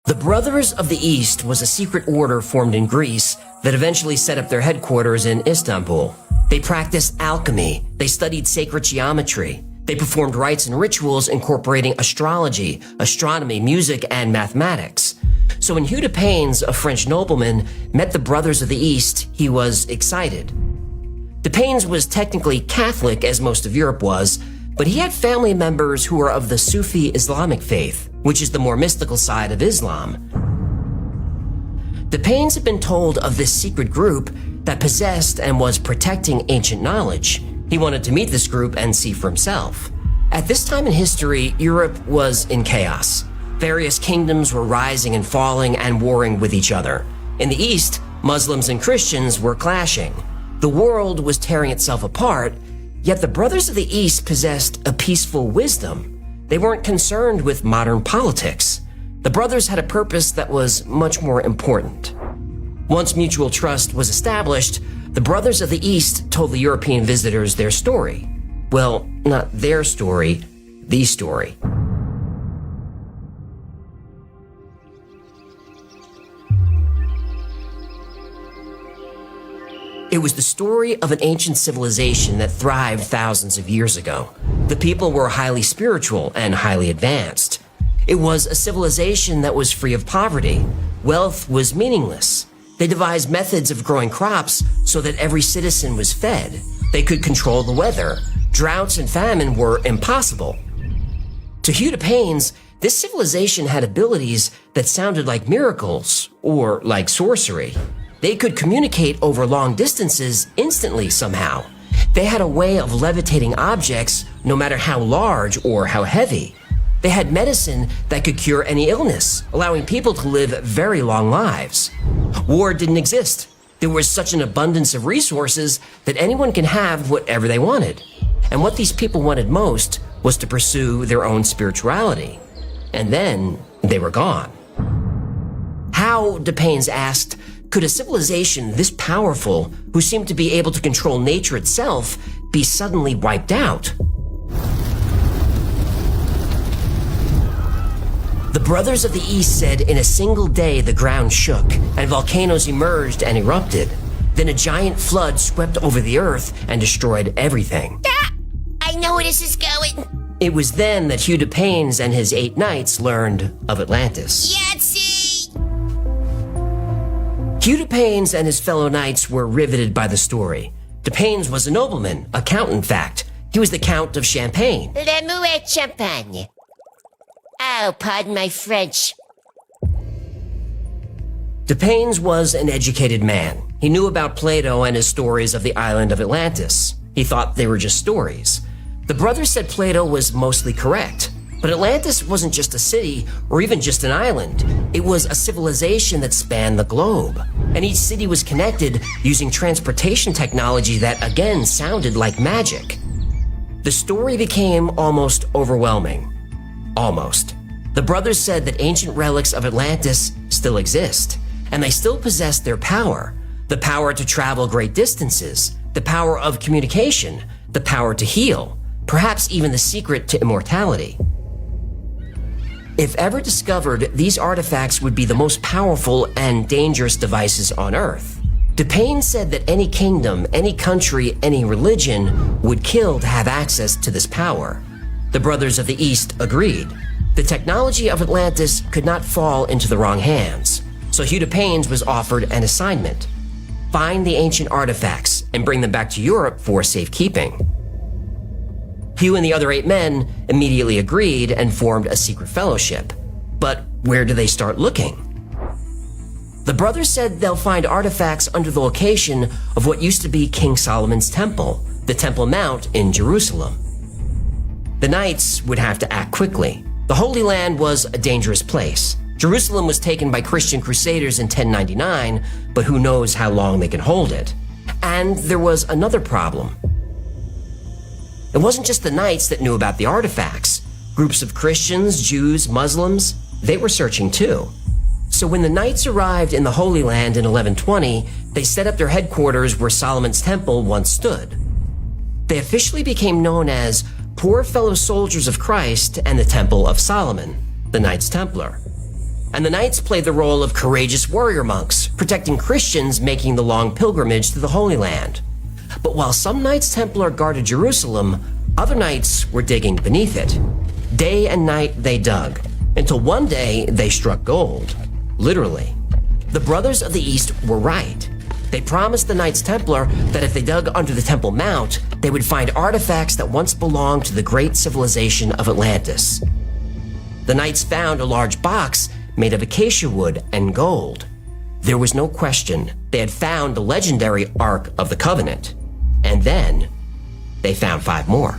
The Brothers of the East was a secret order formed in Greece that eventually set up their headquarters in Istanbul. They practiced alchemy, they studied sacred geometry, they performed rites and rituals incorporating astrology, astronomy, music, and mathematics. So when Hugh de Payens, a French nobleman, met the Brothers of the East, he was excited. De Payens was technically Catholic, as most of Europe was, but he had family members who were of the Sufi Islamic faith, which is the more mystical side of Islam. De Payens had been told of this secret group that possessed and was protecting ancient knowledge. He wanted to meet this group and see for himself. At this time in history, Europe was in chaos. Various kingdoms were rising and falling and warring with each other. In the East, Muslims and Christians were clashing. The world was tearing itself apart, yet the Brothers of the East possessed a peaceful wisdom. They weren't concerned with modern politics. The brothers had a purpose that was much more important. Once mutual trust was established, the Brothers of the East told the European visitors their story. Well, not their story, the story. It was the story of an ancient civilization that thrived thousands of years ago. The people were highly spiritual and highly advanced. It was a civilization that was free of poverty. Wealth was meaningless. They devised methods of growing crops so that every citizen was fed. They could control the weather. Droughts and famine were impossible. To Hugh de Payens, this civilization had abilities that sounded like miracles or like sorcery. They could communicate over long distances instantly somehow. They had a way of levitating objects no matter how large or how heavy. They had medicine that could cure any illness, allowing people to live very long lives. War didn't exist. There was such an abundance of resources that anyone can have whatever they wanted. And what these people wanted most was to pursue their own spirituality. And then they were gone. How, de Payens asked, could a civilization this powerful, who seemed to be able to control nature itself, be suddenly wiped out? The Brothers of the East said in a single day the ground shook, and volcanoes emerged and erupted. Then a giant flood swept over the earth and destroyed everything. I know where this is going. It was then that Hugh de Payens and his 8 knights learned of Atlantis. Yahtzee! Hugh de Payens and his fellow knights were riveted by the story. De Payens was a nobleman, a count in fact. He was the Count of Champagne. Le Mouet Champagne. Oh, pardon my French. De Payens was an educated man. He knew about Plato and his stories of the island of Atlantis. He thought they were just stories. The brothers said Plato was mostly correct. But Atlantis wasn't just a city or even just an island. It was a civilization that spanned the globe. And each city was connected using transportation technology that again sounded like magic. The story became almost overwhelming. Almost. The brothers said that ancient relics of Atlantis still exist, and they still possess their power. The power to travel great distances, the power of communication, the power to heal, perhaps even the secret to immortality. If ever discovered, these artifacts would be the most powerful and dangerous devices on Earth. De Payens said that any kingdom, any country, any religion would kill to have access to this power. The Brothers of the East agreed. The technology of Atlantis could not fall into the wrong hands, so Hugh de Payens was offered an assignment: find the ancient artifacts and bring them back to Europe for safekeeping. Hugh and the other 8 men immediately agreed and formed a secret fellowship. But where do they start looking? The brothers said they'll find artifacts under the location of what used to be King Solomon's temple, the Temple Mount in Jerusalem. The knights would have to act quickly. The Holy Land was a dangerous place. Jerusalem was taken by Christian crusaders in 1099, but who knows how long they can hold it. And there was another problem. It wasn't just the knights that knew about the artifacts. Groups of Christians, Jews, Muslims, they were searching too. So when the knights arrived in the Holy Land in 1120, they set up their headquarters where Solomon's temple once stood. They officially became known as Poor Fellow Soldiers of Christ and the Temple of Solomon, the Knights Templar. and the Knights played the role of courageous warrior monks, protecting Christians making the long pilgrimage to the Holy Land. But while some Knights Templar guarded Jerusalem, other knights were digging beneath it. Day and night they dug, until one day they struck gold. Literally. The Brothers of the East were right. They promised the Knights Templar that if they dug under the Temple Mount, they would find artifacts that once belonged to the great civilization of Atlantis. The Knights found a large box made of acacia wood and gold. There was no question they had found the legendary Ark of the Covenant. And then they found 5 more.